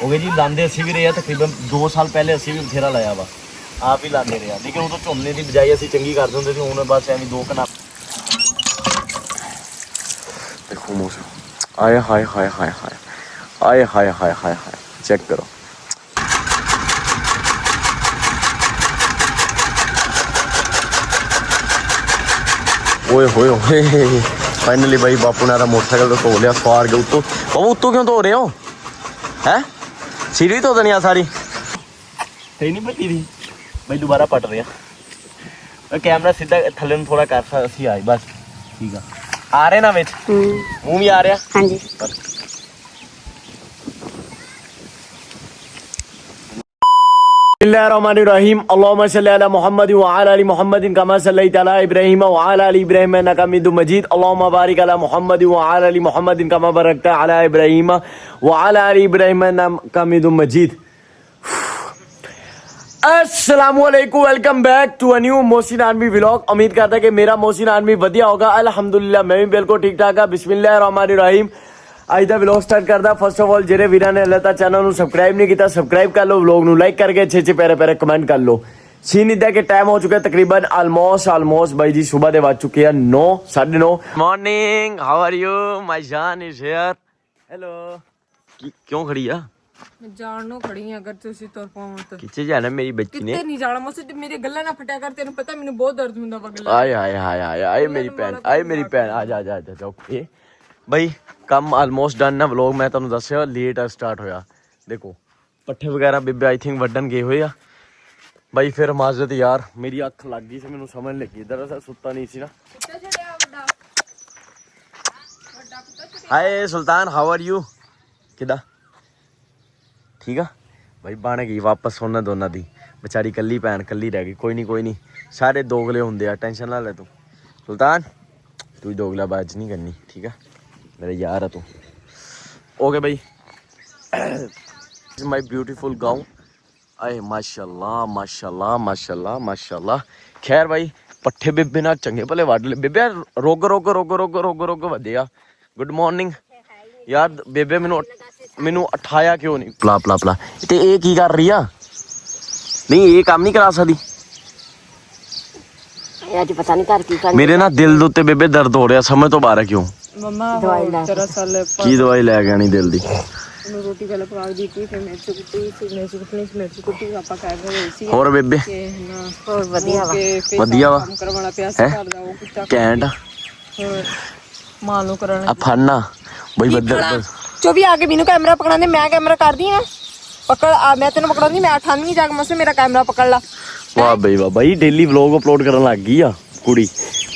हो गए जी। लाते असी भी रहे तकरीबन 2 साल पहले असी भी बथेरा लाया वा, आप ही लाते रहे, लेकिन उदों झुमने की बजाय असी चंगी कर देंगे सी। हुण बस एवं 2 कनाल। देखो मौसम, आए हाय हाय हाय हाय, आए हाय हाय हाय हाय, चेक करो। ओए होए होए, फाइनली भाई बापू ने मोटरसाइकिल तो धो लिया सवार के। उत्तों बाबू उत्तों क्यों धो रहे हो है? सीढ़ी धो देनी सारी सही नहीं पटी थी भाई, दोबारा पट रहे हैं। कैमरा सीधा थले में थोड़ा कर सी आई बस, ठीक है। आ रहे ना विच मुंह भी आ रहा। हाँ जी। बिस्मिल्लाहिर्रहमानिर्रहीम, अल्लाहुम्मा सल्लि अला मुहम्मद व अला आलि मुहम्मदिन कमा सल्लैता अला इब्राहीम व अला आलि इब्राहीम इन्नका हमीदुम मजीद। अल्लाहुम्मा बारिक अला मुहम्मद व अला आलि मुहम्मदिन कमा बारकता अला इब्राहीम व अला आलि इब्राहीम इन्नका हमीदुम मजीद। अस्सलामुअलैकुम, welcome back to a new Mohsin army vlog. उम्मीद करता है कि मेरा मोहसिन आर्मी वधिया होगा। अल्हम्दुलिल्लाह मैं भी बिल्कुल ठीक ठाक है। बिस्मिल्लाहिर्रहमानिर्रहीम। ਅੱਜ ਦਾ ਵਲੌਗ ਸਟਾਰਟ ਕਰਦਾ। ਫਸਟ ਆਫ ਆਲ ਜਿਹੜੇ ਵੀਰਾਂ ਨੇ ਹਲੇ ਤੱਕ ਚੈਨਲ ਨੂੰ ਸਬਸਕ੍ਰਾਈਬ ਨਹੀਂ ਕੀਤਾ, ਸਬਸਕ੍ਰਾਈਬ ਕਰ ਲਓ, ਵਲੌਗ ਨੂੰ ਲਾਈਕ ਕਰਕੇ ਅੱਛੇ ਅੱਛੇ ਪਿਆਰੇ ਪਿਆਰੇ ਕਮੈਂਟ ਕਰ ਲਓ। ਸੀਨ ਇਦਾਂ ਕਿ ਟਾਈਮ ਹੋ ਚੁੱਕਾ ਤਕਰੀਬਨ ਆਲਮੋਸਟ ਬਾਈ ਜੀ ਸਵੇਰ ਦੇ ਵੱਜ ਚੁੱਕੇ ਆ 9, 9:30। Morning, how are you my ਜਾਨ ਇਜ਼ ਹੇਅਰ। ਹੈਲੋ। ਕਿਉਂ ਖੜੀ ਆ? ਜਾਣ ਨੂੰ ਖੜੀ ਆ, ਅਗਰ ਤੁਸੀਂ ਤੁਰ ਪਾਵੋ ਤਾਂ। ਕਿੱਥੇ ਜਾਣਾ ਮੇਰੀ ਬੱਚੀ ਨੇ? ਕਿਤੇ ਨਹੀਂ ਜਾਣਾ ਮਸੀ, ਮੇਰੇ ਗੱਲਾਂ ਨਾ ਫਟਿਆ ਕਰ, ਤੈਨੂੰ ਪਤਾ ਮੈਨੂੰ ਬਹੁਤ ਦਰਦ ਹੁੰਦਾ ਵਾ ਗੱਲਾਂ। ਆਏ ਹਾਏ ਹਾਏ ਹਾਏ ਆਏ ਮੇਰੀ ਭੈਣ, ਆਏ ਮੇਰੀ ਭੈਣ, ਆ ਜਾ ਜਾ ਜਾ ਓਕੇ ਬਈ। ਕੰਮ ਆਲਮੋਸਟ ਡਨ ਨਾ। ਵਲੌਗ ਮੈਂ ਤੁਹਾਨੂੰ ਦੱਸਿਆ ਲੇਟ ਸਟਾਰਟ ਹੋਇਆ। ਦੇਖੋ ਪੱਠੇ ਵਗੈਰਾ ਬੇਬੇ ਆਈ ਥਿੰਕ ਵੱਢਣ ਗਏ ਹੋਏ ਆ ਬਾਈ। ਫਿਰ ਮਾਜ਼ਰਤ ਯਾਰ, ਮੇਰੀ ਅੱਖ ਲੱਗ ਗਈ ਸੀ, ਮੈਨੂੰ ਸਮਝ ਲੱਗੀ ਦਰਅਸਲ ਸੁੱਤਾ ਨਹੀਂ ਸੀ ਨਾ। ਹਾਏ ਸੁਲਤਾਨ, ਹਾਊ ਆਰ ਯੂ? ਕਿੱਦਾਂ? ਠੀਕ ਆ ਬਾਈ। ਬਣ ਗਈ ਵਾਪਸ ਉਹਨਾਂ ਦੋਨਾਂ ਦੀ। ਵਿਚਾਰੀ ਕੱਲੀ ਭੈਣ ਕੱਲੀ ਰਹਿ ਗਈ। ਕੋਈ ਨਹੀਂ ਸਾਰੇ ਦੋਗਲੇ ਹੁੰਦੇ ਆ, ਟੈਨਸ਼ਨ ਨਾ ਲੈ ਤੂੰ। ਸੁਲਤਾਨ ਤੂੰ ਦੋਗਲਾਬਾਜ਼ ਨਹੀਂ ਕਰਨੀ, ਠੀਕ ਆ? मेरे यार है तू। ओके भाई, माय ब्यूटीफुल गाँव। आए माशाल्लाह माशाल्लाह माशाल्लाह माशाल्लाह। खैर भाई पट्ठे बेबे ना चंगे भले वड ले। बेबे रोग रोग रोग रोग रोग रोग वधे आ। गुड मॉर्निंग यार। बेबे मैनू उठाया क्यों नहीं? पला पला पला ते ये की कर रही आ? नहीं ये काम नहीं करा सकती। ਅੱਜ ਪਤਾ ਨਹੀਂ ਘਰ ਕੀ ਕਰ। मेरे ना दिल दे उत्ते बेबे दर्द हो रहा, समझ तो बाहर है क्यों? ਮਮਾ ਦਰਅਸਲ की दवाई लै के आनी दिल दी? ਉਹਨੂੰ ਰੋਟੀ ਪਹਿਲਾਂ ਪਕਾ ਕੇ ਦਿੱਤੀ, ਫਿਰ ਮਿਰਚ ਕੁੱਟੀ ਆਪਾਂ ਕਹਿ ਰਹੇ ਸੀ ਹੋਰ ਬੇਬੇ ਕਿ ਨਾ ਹੋਰ ਵਧੀਆ ਵਾ। ਵਧੀਆ ਵਾ। ਕੰਮ ਕਰਵਾਉਣਾ ਪਿਆ ਸੀ ਘਰ ਦਾ, ਉਹ ਕੁੱਤਾ ਘੈਂਟ ਹੋਰ ਮਾਂ ਨੂੰ ਕਰਨ ਆ ਫੜਨਾ ਬਈ ਬੱਦਲ। ਜੋ ਵੀ ਆ ਕੇ ਮੈਨੂੰ ਕੈਮਰਾ ਪਕੜਾਉਂਦੇ, ਮੈਂ ਕੈਮਰਾ ਕਰਦੀ ਆ ਪਕੜ ਆ, ਮੈਂ ਤੈਨੂੰ ਪਕੜਾਉਂਦੀ, ਮੈਂ ਠਾਨੀ ਜਾ ਕੇ ਮਸੇ ਮੇਰਾ ਕੈਮਰਾ ਪਕੜ ਲਾ। ਵਾਹ ਬਈ ਵਾਹ ਬਾਈ, ਡੇਲੀ ਵਲੌਗ ਅਪਲੋਡ ਕਰਨ ਲੱਗ ਗਈ ਆ ਕੁੜੀ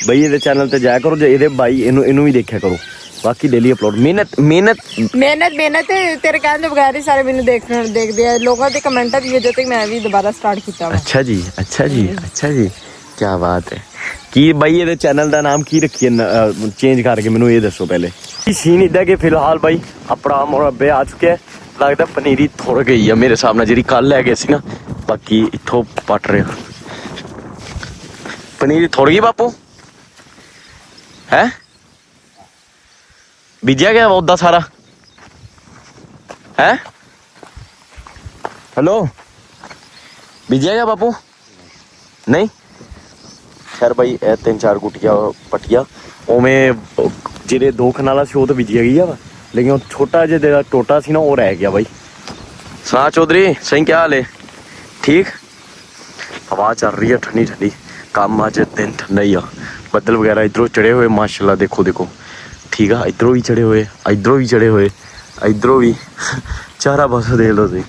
ਬਈ। ਇਹਦੇ ਚੈਨਲ ਤੇ ਜਾਇਆ ਕਰੋ, ਜੇ ਇਹਦੇ ਬਾਈ ਇਹਨੂੰ ਵੀ ਦੇਖਿਆ ਕਰੋ। ਬਾਕੀ ਡੇਲੀ ਅਪਲੋਡ। ਮਿਹਨਤ ਤੇਰੇ ਕਹਿਣ ਦੇ ਬਗੈਰ ਹੀ ਸਾਰੇ ਮੈਨੂੰ ਦੇਖਦੇ ਆ। ਲੋਕਾਂ ਦੇ ਕਮੈਂਟਾਂ ਦੀ ਵਜ੍ਹਾ ਤੇ ਮੈਂ ਵੀ ਦੁਬਾਰਾ ਸਟਾਰਟ ਕੀਤਾ ਵਾ। ਅੱਛਾ ਜੀ ਅੱਛਾ ਜੀ ਅੱਛਾ ਜੀ, ਕੀ ਬਾਤ ਹੈ। ਕੀ ਬਾਈ ਇਹਦੇ ਚੈਨਲ ਦਾ ਨਾਮ ਕੀ ਰੱਖੀਏ ਚੇਂਜ ਕਰਕੇ? ਮੈਨੂੰ ਇਹ ਦੱਸੋ ਪਹਿਲੇ। ਸੀਨ ਇਦਾਂ ਕਿ ਫਿਲਹਾਲ ਬਾਈ ਆਪਣਾ ਮੁਰੱਬੇ ਆ ਚੁੱਕਿਆ। ਲੱਗਦਾ ਪਨੀਰੀ ਥੁਰ ਗਈ ਆ ਮੇਰੇ ਹਿਸਾਬ ਨਾਲ, ਜਿਹੜੀ ਕੱਲ ਲੈ ਗਏ ਸੀ ਨਾ। ਬਾਕੀ ਇੱਥੋਂ ਪੱਟ ਰਿਹਾ ਪਨੀਰੀ ਥੁਰ ਗਈ ਬਾਪੂ ਹੈ। ਬੀਜਿਆ ਗਿਆ ਉਹਦਾ ਸਾਰਾ ਹੈ? ਹੈਲੋ ਬੀਜਿਆ ਗਿਆ ਬਾਪੂ? ਨਹੀਂ ਖੈਰ ਬਾਈ ਇਹ 3-4 ਗੁੱਟੀਆਂ ਪੱਟੀਆਂ ਉਵੇਂ ਜਿਹੜੇ 2 ਕਨਾਲਾਂ ਸੀ ਉਹ ਤਾਂ ਬੀਜਿਆ ਗਈ ਆ ਵਾ, ਲੇਕਿਨ ਉਹ ਛੋਟਾ ਜਿਹਾ ਜਿਹੜਾ ਟੋਟਾ ਸੀ ਨਾ ਉਹ ਰਹਿ ਗਿਆ ਬਾਈ। ਸੁਣਾ ਚੌਧਰੀ ਸਿੰਘ, ਕੀ ਹਾਲ ਹੈ? ਠੀਕ। ਹਵਾ ਚੱਲ ਰਹੀ ਹੈ ਠੰਡੀ ਠੰਡੀ। ਕੰਮ ਅੱਜ ਦਿਨ ਠੰਡਾ ਹੀ ਆ। ਬੱਦਲ ਵਗੈਰਾ ਇੱਧਰੋਂ ਚੜੇ ਹੋਏ ਮਾਸ਼ਾਅੱਲਾ। ਦੇਖੋ ਦੇਖੋ ਠੀਕ ਆ, ਇੱਧਰੋਂ ਵੀ ਚੜੇ ਹੋਏ, ਇੱਧਰੋਂ ਵੀ ਚੜੇ ਹੋਏ, ਇੱਧਰੋਂ ਵੀ। ਚਾਰਾ ਪਾਸੇ ਦੇਖ ਲਓ ਤੁਸੀਂ,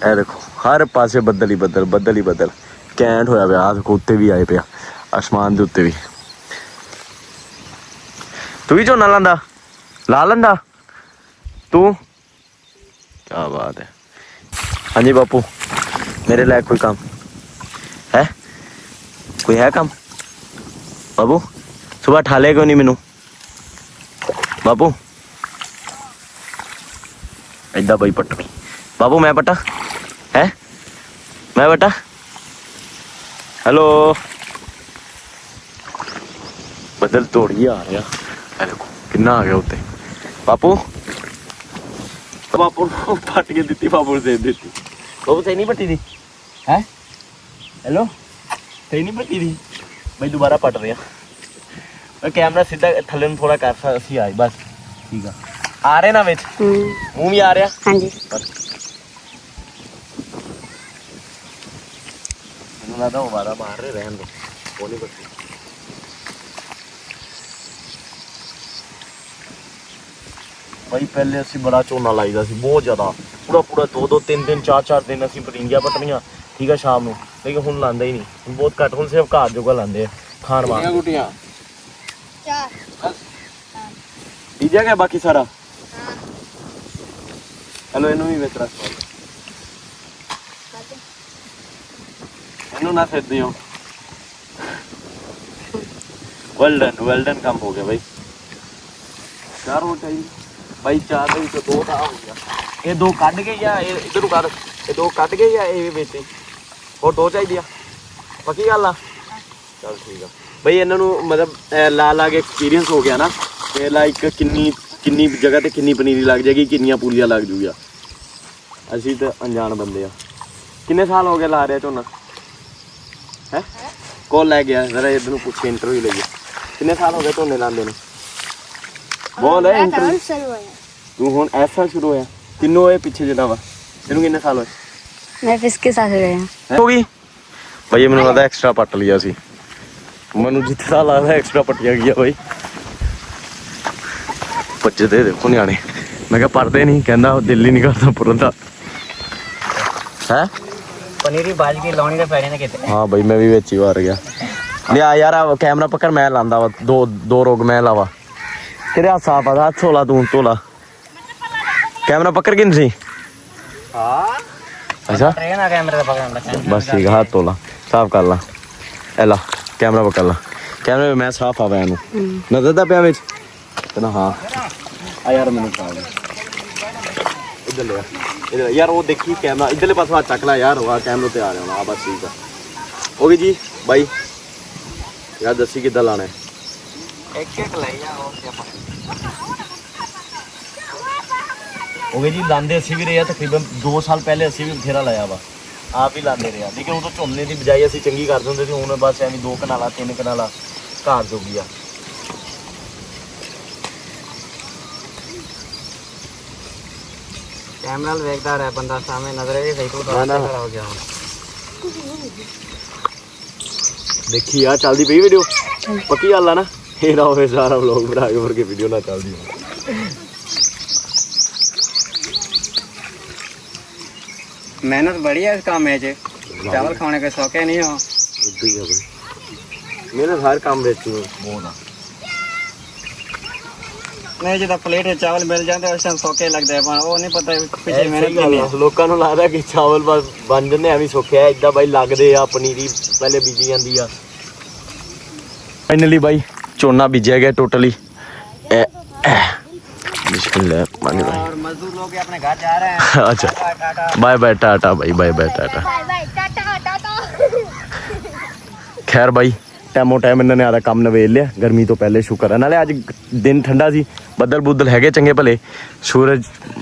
ਇਹ ਦੇਖੋ ਹਰ ਪਾਸੇ ਬੱਦਲ ਹੀ ਬੱਦਲ, ਬੱਦਲ ਹੀ ਬੱਦਲ। ਕੈਂਟ ਹੋਇਆ ਪਿਆ। ਆਹ ਦੇਖੋ ਉੱਤੇ ਵੀ ਆਏ ਪਿਆ, ਆਸਮਾਨ ਦੇ ਉੱਤੇ ਵੀ। ਤੂੰ ਵੀ ਝੋਨਾ ਲਾਂਦਾ? ਲਾ ਲੈਂਦਾ ਤੂੰ? ਕੀ ਬਾਤ ਹੈ। ਹਾਂਜੀ ਬਾਪੂ मेरे लायक कोई काम है? कोई है काम? बाबू सुबह ठा ले क्यों नहीं मैनू? बाबू इदा बई पट्टवी। बाबू मैं पट्टा है? मैं पट्टा? हेलो बदल तोड़िए आ रहा। देखो किन्ना आ गया उत्ते। बापू ਬਾਪੂ ਨੂੰ ਪੱਟ ਕੇ ਦਿੱਤੀ, ਬਾਪੂ ਨੂੰ ਦੇ ਦਿੱਤੀ। ਬਾਪੂ ਸਹੀ ਨਹੀਂ ਪੱਟੀ ਦੀ ਹੈ? ਹੈਲੋ, ਸਹੀ ਨਹੀਂ ਪੱਟੀ ਦੀ ਬਈ, ਦੁਬਾਰਾ ਪੱਟ ਰਿਹਾ। ਮੈਂ ਕੈਮਰਾ ਸਿੱਧਾ ਥੱਲੇ ਨੂੰ ਥੋੜਾ ਕਰ ਅਸੀਂ ਆਏ ਬਸ। ਠੀਕ ਆ ਰਹੇ ਨਾ ਵਿੱਚ ਮੂੰਹ ਵੀ ਆ ਰਿਹਾ। ਹਾਂਜੀ ਮੈਨੂੰ ਲੱਗਦਾ ਉਹ ਵਾਰਾ ਮਾਰ ਰਹੇ, ਰਹਿਣ ਦੋ, ਉਹ ਨਹੀਂ ਪੱਟੀ। ਭਾਈ ਪਹਿਲੇ ਅਸੀਂ ਬੜਾ ਝੋਨਾ ਲਾਈਦਾ ਸੀ, ਬਹੁਤ ਜ਼ਿਆਦਾ, ਪੂਰਾ 2-2 3 4 ਦਿਨ ਅਸੀਂ ਪਰਿੰਗੀਆਂ ਪੱਟਣੀਆਂ। ਠੀਕ ਆ ਸ਼ਾਮ ਨੂੰ, ਲੇਕਿਨ ਹੁਣ ਲਾਉਂਦਾ ਹੀ ਨਹੀਂ, ਹੁਣ ਬਹੁਤ ਘੱਟ, ਹੁਣ ਸਿਰਫ ਘਰ ਜੋਗਾ ਲਾਉਂਦੇ ਆ ਖਾਣ ਵਾਸਤੇ। ਗੁੱਟੀਆਂ 4 ਠੀਕ ਹੈ ਬਾਕੀ ਸਾਰਾ। ਹੈਲੋ, ਇਹਨੂੰ ਵੀ ਵਿੱਚ ਰੱਖ, ਇਹਨੂੰ ਨਾ ਸਿੱਧ ਦਿਓ। ਵੈਲ ਡਨ ਕੰਮ ਹੋ ਗਿਆ ਭਾਈ। 4 ਹੋ ਚਾਹੀਦੀ ਭਾਈ, 4 ਦੇ ਵਿੱਚੋਂ 2 ਤਾਂ ਹੋ ਗਿਆ। ਇਹ 2 ਕੱਢ ਕੇ ਜਾਂ ਇਹ ਇੱਧਰ ਨੂੰ ਕਰ, ਇਹ 2 ਕੱਢ ਕੇ ਜਾਂ ਇਹ ਵਿੱਚ ਹੋਰ 2 ਚਾਹੀਦੀ ਆ? ਪੱਕੀ ਗੱਲ ਆ, ਚਲ ਠੀਕ ਆ ਬਈ। ਇਹਨਾਂ ਨੂੰ ਮਤਲਬ ਲਾ ਕੇ ਐਕਸਪੀਰੀਅੰਸ ਹੋ ਗਿਆ ਨਾ, ਤੇ ਲਾਈਕ ਕਿੰਨੀ ਜਗ੍ਹਾ ਤੇ ਕਿੰਨੀ ਪਨੀਰੀ ਲੱਗ ਜਾਏਗੀ, ਕਿੰਨੀਆਂ ਪੂਰੀਆਂ ਲੱਗ ਜੂਗੀਆਂ। ਅਸੀਂ ਤਾਂ ਅਣਜਾਣ ਬੰਦੇ ਆ। ਕਿੰਨੇ ਸਾਲ ਹੋ ਗਏ ਲਾ ਰਿਹਾ ਝੋਨਾ ਹੈ? ਕੋਲ ਲੈ ਗਿਆ ਜ਼ਰਾ, ਇੱਧਰ ਨੂੰ ਪੁੱਛ ਕੇ ਇੰਟਰਵਿਊ ਲਈਏ। ਕਿੰਨੇ ਸਾਲ ਹੋ ਗਏ ਝੋਨੇ ਲਾਉਂਦੇ ਨੂੰ? ਬੋਲ ਹੈ ਇੰਟਰਵਿਊ। ਤੂੰ ਹੁਣ ਐਸਾ ਸ਼ੁਰੂ ਹੋਇਆ? ਕਿੰਨੋਂ ਹੋਏ ਪਿੱਛੇ ਜਿਹੜਾ ਵਾ, ਇਹਨੂੰ ਕਿੰਨੇ ਸਾਲ ਹੋਏ? ਮੈਂ ਕਿसके साथ गया ਹੋ ਗਈ ਭਾਈ, ਮੈਨੂੰ ਲੱਗਦਾ ਐਕਸਟਰਾ ਪੱਟ ਲਿਆ ਸੀ। ਮੈਨੂੰ ਜਿੱਥੇ ਲੱਗਦਾ ਐਕਸਟਰਾ ਪੱਟਿਆ ਗਿਆ ਭਾਈ। ਭੱਜਦੇ ਦੇਖੋ ਨਿਆਣੇ। ਮੈਂ ਕਿਹਾ ਪੜਦੇ ਨਹੀਂ, ਕਹਿੰਦਾ ਦਿਲ ਹੀ ਨਹੀਂ ਕਰਦਾ ਪੁਰਨ ਦਾ ਹੈ। ਪਨੀਰੀ ਬਾਜ ਕੇ ਲਾਉਣੀ ਤੇ ਪੈਣੇ ਨੇ ਕਿਤੇ। ਹਾਂ ਭਾਈ, ਮੈਂ ਵੀ ਵਿੱਚ ਹੀ ਵਾਰ ਗਿਆ। ਲਿਆ ਯਾਰ ਕੈਮਰਾ ਪਕੜ, ਮੈਂ ਲਾਂਦਾ ਵਾ, ਦੋ ਰੋਗ ਮੈਂ ਲਾਵਾ। ਤੇਰੇ ਹੱਥ ਸਾਫ ਆ, ਹੱਥ ਧੋਲਾ, ਤੂੰ ਧੋਲਾ। ਕੈਮਰਾ ਪਕੜ ਕੇ ਨਹੀਂ ਸੀ? ਹਾਂ ਅੱਛਾ ਟ੍ਰੇਨ ਆ ਕੈਮਰੇ ਦਾ ਪਕੜਨ ਦਾ। ਬਸ ਠੀਕ ਆ, ਹੱਥ ਧੋਲਾ, ਸਾਫ ਕਰ ਲਾ। ਇਹ ਲਾ ਕੈਮਰਾ ਪਕੜ ਲਾ, ਕੈਮਰੇ ਮੈਂ ਸਾਫ ਆਵਾ। ਇਹਨੂੰ ਨਜ਼ਰ ਦਾ ਪਿਆ ਵਿੱਚ ਨਾ? ਹਾਂ ਆ ਯਾਰ, ਮੈਨੂੰ ਪਾ ਦੇ ਇੱਧਰ ਲਿਆ, ਇੱਧਰ ਯਾਰ। ਉਹ ਦੇਖੀ ਕੈਮਰਾ ਇੱਧਰਲੇ ਪਾਸੋਂ ਹੱਥ ਚੱਕ ਲਾ ਯਾਰ, ਉਹ ਕੈਮਰੇ ਤੇ ਆ ਜਾਣਾ। ਆ ਬਸ ਠੀਕ ਆ, ਹੋ ਗਈ ਜੀ ਬਾਈ। ਯਾਰ ਦੱਸੀ ਕਿੱਦਾਂ ਲਾਣਾ? ਇੱਕ ਲਈ ਆ ਉਹ ਤੇ ਆਪਾਂ ਹੋ ਗਏ ਜੀ। ਲਾਂਦੇ ਅਸੀਂ ਵੀ ਰਹੇ ਆ, ਤਕਰੀਬਨ 2 ਸਾਲ ਪਹਿਲੇ ਅਸੀਂ ਵੀ ਬਥੇਰਾ ਲਾਇਆ ਵਾ, ਆਪ ਹੀ ਲਾਂਦੇ ਰਹੇ ਆ। ਲੇਕਿਨ ਉਦੋਂ ਝੋਨੇ ਦੀ ਬਜਾਈ ਅਸੀਂ ਚੰਗੀ ਕਰ ਦਿੰਦੇ ਸੀ। ਹੁਣ ਬਸ ਐਵੇਂ 2 ਕਨਾਲਾਂ 3 ਕਨਾਲਾਂ ਘਰ ਜੋਗੀ ਆ। ਕੈਮਰਾ ਵੇਖਦਾ ਰਿਹਾ ਬੰਦਾ, ਸਾਹਮਣੇ ਨਜ਼ਰ ਇਹ ਸਹੀ ਤੋਂ ਨਾ, ਨਾ। ਹੋ ਗਿਆ ਹੁਣ। ਦੇਖੀ ਆ ਚੱਲਦੀ ਪਈ ਵੀਡੀਓ, ਪੱਕੀ ਗੱਲ ਆ ਨਾ। ਇਹ ਨਾ ਹੋਵੇ ਸਾਰਾ ਵਲੌਗ ਬਣਾ ਕੇ ਮੁੜ ਕੇ ਵੀਡੀਓ ਨਾ ਚੱਲਦੀ ਹੋਵੇ। मेहनत बड़ी है इस काम में। चावल खाने के शौके नहीं हो? ਇੱਦਾਂ ਹੀ ਆ ਬਈ, ਮੇਰੇ ਹਰ ਕੰਮ ਵਿੱਚ ਬਹੁਤ ਆ। नहीं जो प्लेट में चावल मिल जाते उस टाइम शौके लगते हैं, पर वो नहीं पता पीछे मेहनत कितनी है। ਲੋਕਾਂ ਨੂੰ ਲੱਗਦਾ ਕਿ ਚਾਵਲ ਬਸ ਬਣ ਜਾਂਦੇ ਐਵੇਂ ਸੌਖੇ ਆ, ਇਦਾਂ ਬਾਈ ਲੱਗਦੇ ਆ। ਪਨੀਰੀ ਪਹਿਲੇ ਬੀਜੀ ਜਾਂਦੀ ਆ। ਫਾਈਨਲੀ ਬਾਈ ਝੋਨਾ ਬੀਜਿਆ ਗਿਆ ਟੋਟਲੀ। ਬਿਸਮਿल्लाह ਮਾਨੀ ਭਾਈ। और मजदूर लोग भी अपने घर जा रहे हैं। अच्छा टाटा ਬਾਏ ਬਾਏ ਟਾਟਾ ਬਾਈ, ਬਾਏ ਬਾਏ ਟਾਟਾ। ਖੈਰ ਬਾਈ ਟਾਈਮੋ ਟਾਈਮ ਇਹਨਾਂ ਨੇ ਆਦਾ ਕੰਮ ਨਵੇੜ ਲਿਆ, ਗਰਮੀ ਤੋਂ ਪਹਿਲੇ ਸ਼ੁਕਰ ਹੈ। ਨਾਲੇ ਅੱਜ ਦਿਨ ਠੰਡਾ ਸੀ, ਬੱਦਲ ਬੁੱਦਲ ਹੈਗੇ ਚੰਗੇ ਭਲੇ, ਸੂਰਜ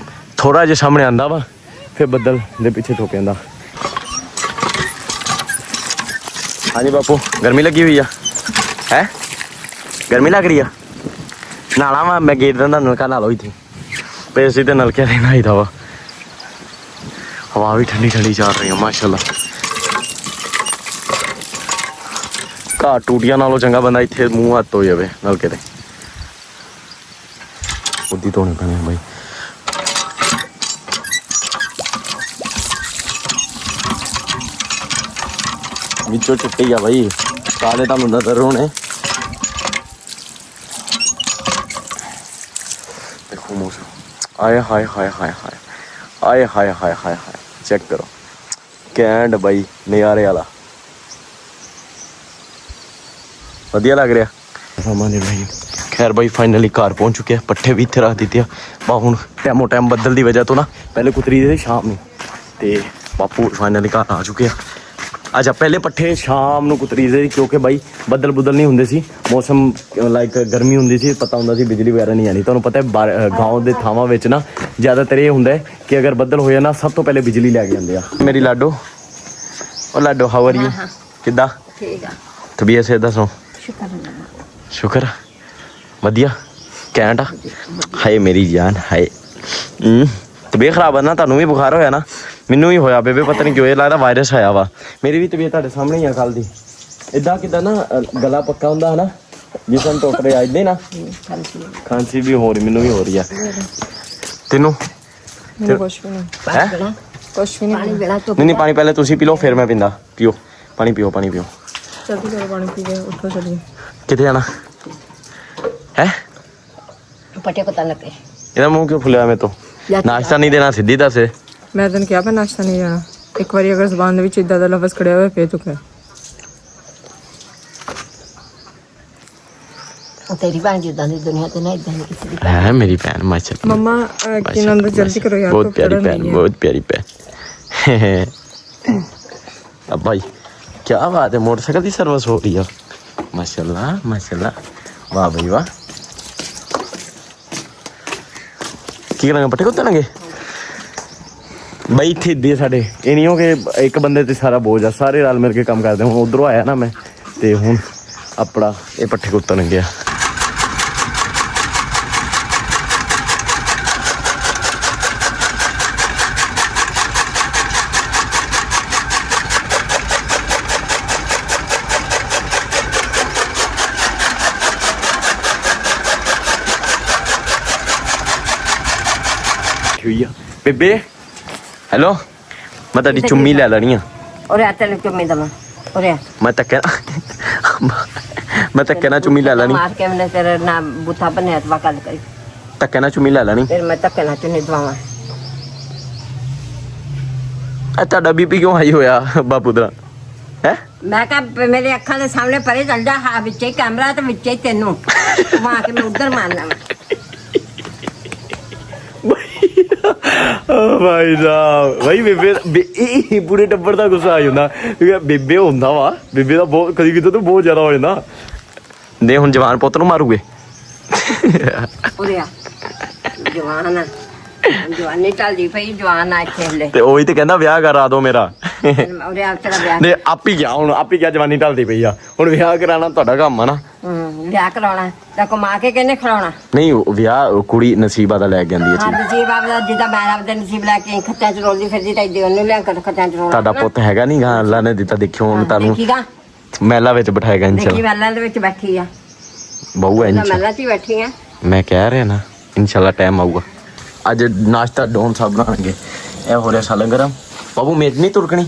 ਥੋੜਾ ਜਿਹਾ ਸਾਹਮਣੇ ਆਂਦਾ ਵਾ, ਫਿਰ ਬੱਦਲ ਦੇ ਪਿੱਛੇ ਛੁਪ ਜਾਂਦਾ। ਹਾਂਜੀ ਬਾਪੂ, ਗਰਮੀ ਲੱਗੀ ਹੋਈ ਆ ਹੈ? ਗਰਮੀ ਲੱਗ ਰਹੀ ਆ? ਨਾਲਾ ਵਾ ਮੈਂ ਗੇਟ ਦਾ ਨਲਕਾ ਲਾ ਲਓ ਇੱਥੇ, ਪੇ ਅਸੀਂ ਤੇ ਨਲਕੇ ਦੇ ਨਹਾਈ ਦਾ ਵਾ। ਹਵਾ ਵੀ ਠੰਡੀ ਠੰਡੀ ਚੱਲ ਰਹੀ ਆ ਮਾਸ਼ਾਅੱਲਾ। ਘਾਹ ਟੂਟੀਆਂ ਨਾਲੋਂ ਚੰਗਾ ਬੰਦਾ ਇੱਥੇ ਮੂੰਹ ਹੱਥ ਧੋ ਜਾਵੇ ਨਲਕੇ ਤੇ। ਉੱਦੀ ਧੋਣੇ ਪੈਣੇ ਬਾਈ। ਵਿੱਚੋਂ ਚਿੱਟੇ ਆ ਬਾਈ, ਕਾਲੇ ਤੁਹਾਨੂੰ ਨਜ਼ਰ ਹੋਣੇ। ਦੇਖੋ ਮੌਸਮ, ਆਏ ਹਾਏ ਹਾਏ ਹਾਏ ਹਾਏ, ਆਏ ਹਾਏ ਹਾਏ ਹਾਏ ਹਾਏ, ਚੈੱਕ ਕਰੋ ਕੈਂਡ ਬਾਈ, ਨਜ਼ਾਰੇ ਵਾਲਾ। ਵਧੀਆ ਲੱਗ ਰਿਹਾ ਸਾਮਾਨ ਬਾਈ। ਖੈਰ ਬਾਈ ਫਾਈਨਲੀ ਘਰ ਪਹੁੰਚ ਚੁੱਕੇ ਆ, ਪੱਠੇ ਵੀ ਇੱਥੇ ਰੱਖ ਦਿੱਤੇ ਆ। ਬਾ ਹੁਣ ਟਾਈਮੋ ਟਾਈਮ ਬੱਦਲ ਦੀ ਵਜ੍ਹਾ ਤੋਂ ਨਾ ਪਹਿਲੇ ਕੁਤਰੀ ਦੇ ਸ਼ਾਮ ਨੂੰ, ਤੇ ਬਾਪੂ ਫਾਈਨਲੀ ਘਰ ਆ ਚੁੱਕੇ ਆ। ਅੱਛਾ ਪਹਿਲੇ ਪੱਠੇ ਸ਼ਾਮ ਨੂੰ ਕੁਤਰੀਦੇ ਸੀ ਕਿਉਂਕਿ ਬਾਈ ਬੱਦਲ ਬੁੱਦਲ ਨਹੀਂ ਹੁੰਦੇ ਸੀ, ਮੌਸਮ ਲਾਈਕ ਗਰਮੀ ਹੁੰਦੀ ਸੀ, ਪਤਾ ਹੁੰਦਾ ਸੀ ਬਿਜਲੀ ਵਗੈਰਾ ਨਹੀਂ ਆਣੀ। ਤੁਹਾਨੂੰ ਪਤਾ ਹੈ ਗਾਉਂ ਦੇ ਥਾਵਾਂ ਵਿੱਚ ਨਾ ਜ਼ਿਆਦਾਤਰ ਇਹ ਹੁੰਦਾ ਹੈ ਕਿ ਅਗਰ ਬੱਦਲ ਹੋਇਆ ਨਾ ਸਭ ਤੋਂ ਪਹਿਲੇ ਬਿਜਲੀ ਲੈ ਕੇ ਜਾਂਦੇ ਆ। ਮੇਰੀ ਲਾਡੋ, ਉਹ ਲਾਡੋ ਹਾਊ ਆਰ ਯੂ, ਕਿੱਦਾਂ? ठीक है, ਤਬੀਅਤ ਸੇ ਦੱਸੋ? ਸ਼ੁਕਰ ਵਧੀਆ ਘੈਂਟ ਆ। ਹਾਏ ਮੇਰੀ ਜਾਨ ਹਾਏ। ਤਬੀਅਤ ਖਰਾਬ ਆ ਨਾ, ਤੁਹਾਨੂੰ ਵੀ ਬੁਖਾਰ ਹੋਇਆ ਨਾ, ਮੈਨੂੰ ਵੀ ਹੋਇਆ ਬੇਬੇ, ਪਤਾ ਨਹੀਂ ਕਿਉਂ, ਇਹ ਲੱਗਦਾ ਵਾਇਰਸ ਆਇਆ ਵਾ। ਮੇਰੀ ਵੀ ਤਬੀਅਤ ਤੁਹਾਡੇ ਸਾਹਮਣੇ ਹੀ ਆ ਕੱਲ ਦੀ। ਇਦਾਂ ਕਿਦਾਂ ਨਾ ਗਲਾ ਪੱਕਾ ਹੁੰਦਾ ਹਨਾ, ਜਿਸ ਨੂੰ ਟੋਕਰੇ ਆ ਜਾਂਦੇ ਨਾ, ਖਾਂਸੀ ਵੀ ਹੋ ਰਹੀ, ਮੈਨੂੰ ਵੀ ਹੋ ਰਹੀ ਆ। ਤੈਨੂੰ ਮੈਨੂੰ ਕੁਛ ਵੀ ਨਹੀਂ, ਹੈ? ਕੁਛ ਵੀ ਨਹੀਂ। ਨਹੀਂ ਪਾਣੀ ਪਹਿਲੇ ਤੁਸੀਂ ਪੀ ਲਓ ਫਿਰ ਮੈਂ ਪੀਂਦਾ। ਪੀਓ ਪਾਣੀ, ਪੀਓ ਪਾਣੀ ਪੀਓ। ਜਲਦੀ ਕਰੋ ਪਾਣੀ ਪੀ ਕੇ ਉੱਠੋ ਚਲੀਏ। ਕਿੱਥੇ ਜਾਣਾ ਹੈ? पटे को तलक है। ਇਹਦਾ ਮੂੰਹ ਕਿਉਂ ਫੁੱਲਿਆ ਮੇਰੇ ਤੋਂ? ਨਾਸ਼ਤਾ ਨਹੀਂ ਦੇਣਾ, ਸਿੱਧੀ ਦੱਸ। ਮੈਂ ਤੈਨੂੰ ਕਿਹਾ ਮੈਂ ਨਾਸ਼ਤਾ ਨਹੀਂ ਜਾਣਾ। ਇੱਕ ਵਾਰੀ ਅਗਰ ਜ਼ਬਾਨ ਦੇ ਵਿੱਚ ਇਦਾਂ ਦਾ ਲਫ਼ਜ਼ ਖੜਿਆ ਹੋਵੇ ਫੇਰ ਤੂੰ ਕਹਿ। तेरी भैन जिदा दी दुनिया ते ना इदा नहीं किसी दी। है मेरी बहन माशाल्लाह। मम्मा की नाम तो जल्दी करो यार, बहुत प्यारी बहन, बहुत प्यारी बहन। अब भाई क्या बात है, मोटरसाइकिल की सर्विस हो रही है, माशाल्लाह माशाल्लाह, वाह भाई वाह। ਕੀ ਕਰਾਂਗੇ, ਪੱਠੇ ਕੁੱਟਣਗੇ ਬਾਈ? ਇੱਥੇ ਇੱਦੇ ਸਾਡੇ ਇਹ ਨਹੀਂ ਹੋ ਕਿ ਇੱਕ ਬੰਦੇ ਤੇ ਸਾਰਾ ਬੋਝ ਆ, ਸਾਰੇ ਰਲ ਮਿਲ ਕੇ ਕੰਮ ਕਰਦੇ। ਹੁਣ ਉਧਰੋਂ ਆਇਆ ਨਾ ਮੈਂ, ਤੇ ਹੁਣ ਆਪਣਾ ਇਹ ਪੱਠੇ ਕੁੱਟਣਗੇ ਆ। ਹੋਈ ਆ ਬੇਬੇ। ਹੈਲੋ, ਮੈਂ ਤੁਹਾਡੀ ਚੁੰਮੀ ਲੈ ਲੈਣੀ ਆ। और आते लोग चुम्मी दमा और ਮੈਂ ਧੱਕੇ ਨਾਲ ਚੁੰਮੀ ਲੈ ਲੈਣੀ, मार के मैंने तेरा ना बूथा बने अथवा कल करी ਧੱਕੇ ਨਾਲ ਚੁੰਮੀ ਲੈ ਲੈਣੀ। फिर मैं तक ना चुन्नी दवावा। ਇਹ ਤੁਹਾਡਾ ਬੀਪੀ ਕਿਉਂ ਹਾਈ ਹੋਇਆ ਬਾਪੂ ਦਾ ਹੈ? मैं कहा मेरे अखा के सामने परे चल जा, हाँ बिच कैमरा तो बिच तेनू वहां के मैं उधर मारना वा। ਭਾਈ ਸਾਹਿਬ ਭਾਈ ਬੇਬੇ ਇਹ ਪੂਰੇ ਟੱਬਰ ਦਾ ਗੁੱਸਾ ਆ ਜਾਂਦਾ ਬੇਬੇ ਹੁੰਦਾ ਵਾ। ਬੇਬੇ ਦਾ ਬਹੁਤ ਕਦੀ ਕਿਤੇ ਤਾਂ ਬਹੁਤ ਜ਼ਿਆਦਾ ਹੋ ਜਾਂਦਾ। ਦੇ ਹੁਣ ਜਵਾਨ ਪੁੱਤ ਨੂੰ ਮਾਰੂਗੇ। उरिया जवान जवानी चलदी पई, जवान आ खेले ਤੇ ਉਹੀ ਤੇ ਕਹਿੰਦਾ ਵਿਆਹ ਕਰਾ ਦੋ ਮੇਰਾ। उरिया तेरा ब्याह ਨੇ ਆਪ ਹੀ ਗਿਆ, ਹੁਣ ਆਪ ਹੀ ਗਿਆ, ਜਵਾਨੀ ਢਲਦੀ ਪਈ ਆ, ਹੁਣ ਵਿਆਹ ਕਰਾਣਾ ਤੁਹਾਡਾ ਕੰਮ ਆ ਨਾ। ਵਿਆਹ ਕਰਾਉਣਾ ਤਾਂ ਕਮਾ ਕੇ ਕਿਹਨੇ ਖਿਲਾਉਣਾ? ਨਹੀਂ ਉਹ ਵਿਆਹ ਉਹ ਕੁੜੀ ਨਸੀਬਾਂ ਦਾ ਲੈ ਕੇ ਆਂਦੀ ਹੈ ਹਾਂ ਚੀਜ਼। ਨਸੀਬ ਆਪਦਾ ਜਿੱਦਾਂ ਮੈਂ ਆਪਦੇ ਨਸੀਬ ਲੈ ਕੇ ਖੱਤਿਆਂ ਚ ਰੋਲਦੀ ਫਿਰਦੀ ਤਾਂ ਇੱਦੇ ਉਹਨੂੰ ਲਿਆ ਕੇ ਖੱਤਿਆਂ ਚ ਰੋਲਣਾ। ਤੁਹਾਡਾ ਪੁੱਤ ਹੈਗਾ ਨਹੀਂ ਗਾ, ਅੱਲਾ ਨੇ ਦਿੱਤਾ। ਦੇਖਿਓ ਹੁਣ ਤੁਹਾਨੂੰ ਦੇਖੀਗਾ, ਮਹਿਲਾ ਵਿੱਚ ਬਿਠਾਏਗਾ ਦੇਖੀ ਇਨਸ਼ਾਅੱਲਾ। ਮਹਿਲਾਂ ਦੇ ਵਿੱਚ ਬੈਠੀ ਆ, ਬਹੂ ਹੈ ਮੈਂ ਇਨਸ਼ਾਅੱਲਾ। ਮਹਿਲਾਂ 'ਚ ਹੀ ਬੈਠੀ ਆ। ਮੈਂ ਕਹਿ ਰਿਹਾ ਨਾ ਇਨਸ਼ਾਅੱਲਾ ਟਾਈਮ ਆਊਗਾ। ਅੱਜ ਨਾਸ਼ਤਾ ਡੋਨ ਸਾਹਿਬ ਬਣਾਉਣਗੇ। ਇਹ ਹੋ ਰਿਹਾ ਸਾਲਨ ਗਰਮ। ਬਾਬੂ ਮੇਜ਼ ਨਹੀਂ ਤੁਰਕਣੀ,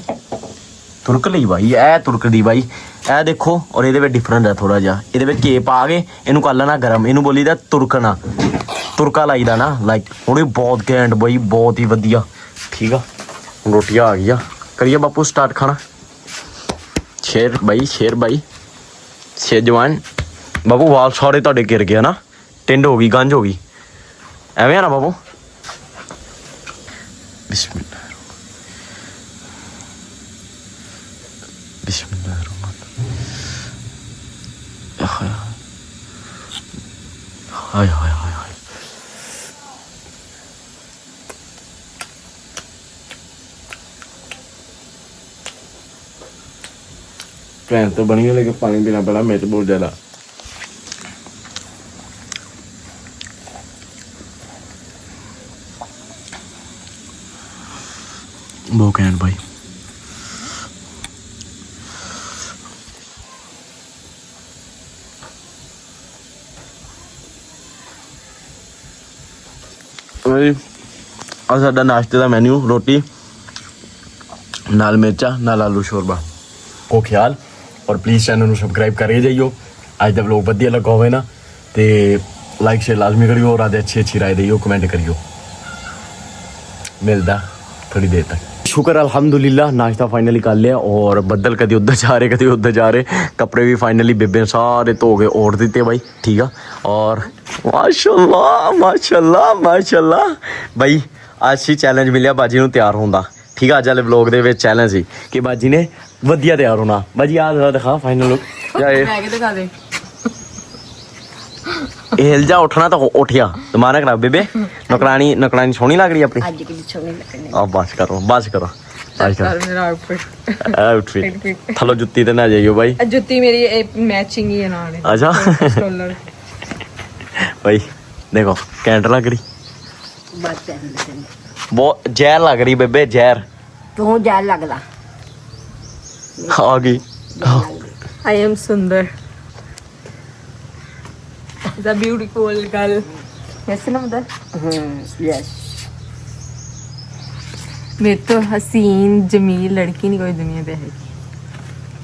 ਤੁਰਕ ਲਈ ਬਾਈ, ਇਹ ਤੁਰਕਦੀ ਬਾਈ। ਇਹ ਦੇਖੋ, ਔਰ ਇਹਦੇ ਵਿੱਚ ਡਿਫਰੈਂਟ ਹੈ ਥੋੜਾ ਜਿਹਾ। ਇਹਦੇ ਵਿੱਚ ਘੇ ਪਾ ਕੇ ਇਹਨੂੰ ਕਰ ਲੈਣਾ ਗਰਮ, ਇਹਨੂੰ ਬੋਲੀਦਾ ਤੁਰਕਣਾ, ਤੁਰਕਾ ਲਾਈਦਾ ਨਾ ਲਾਈਕ। ਹੁਣ ਇਹ ਬਹੁਤ ਘੈਂਟ ਬਾਈ, ਬਹੁਤ ਹੀ ਵਧੀਆ। ਠੀਕ ਆ, ਹੁਣ ਰੋਟੀਆਂ ਆ ਗਈਆਂ, ਕਰੀਏ ਬਾਪੂ ਸਟਾਰਟ ਖਾਣਾ। ਸ਼ੇਰ ਬਾਈ, ਸ਼ੇਰ ਬਾਈ, ਸ਼ੇਰ ਜਵਾਨ। ਬਾਬੂ ਵਾਲ ਸਾਰੇ ਤੁਹਾਡੇ ਗਿਰ ਗਿਆ ਨਾ, ਟਿੰਡ ਹੋ ਗਈ, ਗੰਜ ਹੋ ਗਈ, ਐਵੇਂ ਆ ਨਾ ਬਾਬੂ। ਬਿਸਮਿਲ੍ਲਾ ਬਿਸਮਿਲ੍ਲਾਹ ਹਾਏ ਹਾਏ ਹਾਏ ਹਾਏ। प्लान तो बनी है लेकिन पानी पीना पड़ा मेरे तो बहुत ज़्यादा। बहुत कैंट भाई। और साडा नाश्ते का मैन्यू रोटी नाल मिर्चा नाल आलू शोरबा को ख्याल। और प्लीज़ चैनल ਨੂੰ ਸਬਸਕ੍ਰਾਈਬ ਕਰੇ ਜਾਈਓ। ਅੱਜ ਦਾ ਵਲੌਗ ਵਧੀਆ ਲੱਗਾ ਹੋਵੇ ਨਾ ਤੇ ਲਾਈਕ ਸ਼ੇਅਰ ਲਾਜ਼ਮੀ ਕਰਿਓ और आदि अच्छी राय दियो, कमेंट करियो। मिलता थोड़ी देर तक। शुक्र अल्हम्दुलिल्लाह नाश्ता फाइनली कर लिया और बदल कभी उधर जा रहे कभी उधर जा रहे। कपड़े भी फाइनली बेबे सारे धो के ओढ़ दिते भाई, ठीक है। और माशाल्लाह माशाल्लाह माशाल्लाह भाई आज ही चैलेंज मिलिया बाजी नूं तैयार होंदा, ठीक है। अज वाले व्लॉग दे विच चैलेंज सी कि बाजी ने ਵਧੀਆ ਤਿਆਰ ਹੋਣਾ ਬਾਜੀ। ਆ ਜ਼ਰਾ ਦਿਖਾ ਫਾਈਨਲ ਲੁੱਕ ਜਾ ਇਹ ਮੈਂ ਕਿ ਦਿਖਾ ਦੇ ਹਿਲ ਜਾ ਉੱਠਣਾ ਤਾਂ ਉੱਠ ਗਿਆ ਦਿਮਾਗ ਨਾ ਖਰਾਬ ਬੇਬੇ। ਨਕਰਾਣੀ ਸੋਹਣੀ ਲੱਗ ਰਹੀ ਆਪਣੀ। ਅੱਜ ਕਿੰਨੀ ਸੋਹਣੀ ਲੱਗਣੀ। ਆ ਬਸ ਕਰੋ ਸਰ ਮੇਰਾ ਆਊਟਫਿਟ ਆਊਟਫਿਟ ਥੱਲੋਂ ਜੁੱਤੀ ਤੇ ਨਾ ਜਾਈਓ ਬਾਈ। ਜੁੱਤੀ ਮੇਰੀ ਮੈਚਿੰਗ ਹੀ ਹੈ ਨਾਲ ਅੱਛਾ ਸਟੋਲਰ ਬਾਈ ਦੇਖੋ ਕੈਂਟ ਲੱਗ ਰਹੀ ਬਸ ਤੈਨੂੰ ਬਹੁਤ ਜ਼ਹਿਰ ਲੱਗ ਰਹੀ ਬੇਬੇ ਜ਼ਹਿਰ ਤੂੰ ਜਾ ਲੱਗਦਾ। ਆ ਗਈ। I am Sundar. Is a beautiful girl. Yes, ना मदर. ਯੈਸ मेरे तो हसीन जमील लड़की नहीं कोई दुनिया पे है।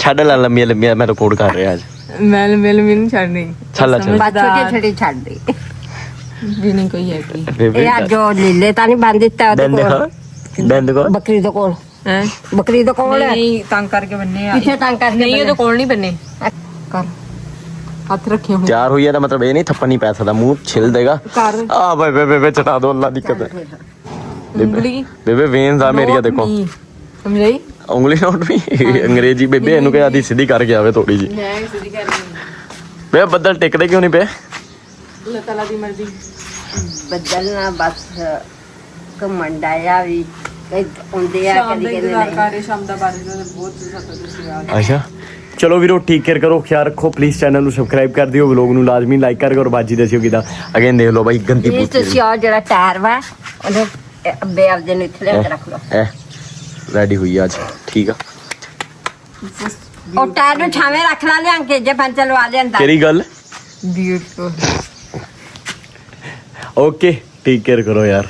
ਛੱਡ ਲੈ ਲੰਮੀਆਂ ਲੰਮੀਆਂ ਮੈਂ ਰਿਕਾਰਡ ਕਰ ਰਿਹਾ ਅੱਜ। मैल मैल भी नहीं छड़नी ਚੱਲ ਚੱਲ ਬਸ ਛੋਟੀ ਛੋਟੀ ਛੱਡ ਦੇ। भी नहीं कोई है की ਬੇਬੇ ਇਹ ਆ ਜੋ ਲੀਲੇ ਤਾਂ ਨਹੀਂ ਬੰਨ ਦਿੱਤਾ ਉਹਦੇ ਦੰਦ ਕੋਲ ਦੰਦ ਕੋ ਬੱਕਰੀ ਦੇ ਕੋਲ। हैं ਬੱਕਰੀ ਦੇ ਕੋਲ नहीं तंग करके बनने ਪਿੱਛੇ ਤੰਗ ਕਰਕੇ नहीं ये तो कोल नहीं बनने कर हाथ रखे हूँ ਤਿਆਰ ਹੋਈ ਹੈ ਤਾਂ ਮਤਲਬ ਇਹ ਨਹੀਂ ਥੱਪੜ ਨਹੀਂ ਪੈ ਸਕਦਾ ਮੂੰਹ ਛਿਲ ਦੇਗਾ। कर ਆ ਬੇਬੇ ਬੇਬੇ ਚਟਾ ਦੋ ਅੱਲਾ ਦਿੱਕਤ ਹੈ उंगली ਬੇਬੇ ਵੇਨਸ ਆ ਮੇਰੀਆਂ ਦੇਖੋ नहीं, समझाई ਉਂਗਲੀ ਨੋਟ ਵੀ ਅੰਗਰੇਜ਼ੀ ਬੇਬੇ ਇਹਨੂੰ ਕਿਹਾ ਆਦੀ ਸਿੱਧੀ ਕਰਕੇ ਆਵੇ ਥੋੜੀ ਜੀ। मैं सीधी कर रही हूँ ਬੇਬੇ ਬੱਦਲ ਟਿਕਦੇ ਕਿਉਂ ਨਹੀਂ ਪਏ? अल्लाह ताला दी मर्जी ਬਦਲਣਾ ਬਸ ਘੁੰਮਣ ਡਾਇਆ ਵੀ ਕਈ ਆਉਂਦੇ ਆ शाम ਕਦੀ का ਕਹਿੰਦੇ इंतजार ਨਹੀਂ। कर रहे शाम का बारिश का बहुत ज्यादा ਅੱਛਾ ਚਲੋ ਵੀਰੋ ਟੇਕ ਕੇਅਰ ਕਰੋ ਖਿਆਲ ਰੱਖੋ ਪਲੀਜ਼ ਚੈਨਲ ਨੂੰ ਸਬਸਕ੍ਰਾਈਬ ਕਰ ਦਿਓ ਵਲੋਗ ਨੂੰ ਲਾਜ਼ਮੀ ਲਾਈਕ ਕਰ ਕਰੋ ਬਾਜੀ ਦੱਸਿਓ ਕਿਦਾਂ ਅਗੇਨ ਦੇਖ ਲਓ ਬਾਈ ਗੰਦੀ ਇਹ ਪੂਛ ਤੁਸੀਂ ਆ ਜਿਹੜਾ ਟਾਇਰ ਵਾ ਉਹਨੂੰ ਅੱਬੇ ਆਪਦੇ ਨੂੰ ਇੱਥੇ ਲਿਆ ਕੇ ਰੱਖ ਲਓ। ਐ ਰੈਡੀ ਹੋਈ ਆ ਅੱਜ ਠੀਕ ਆ। ਉਹ ਟਾਇਰ ਨੂੰ ਛਾਵੇਂ ਰੱਖ ਲਾ ਲਿਆ ਕੇ ਜੇ ਪੰਚਰ ਲਵਾ ਲਿਆਂਦਾ। ਕਿਹੜੀ ਗੱਲ? ब्यूटीफुल ਓਕੇ ਟੇਕ ਕੇਅਰ ਕਰੋ ਯਾਰ।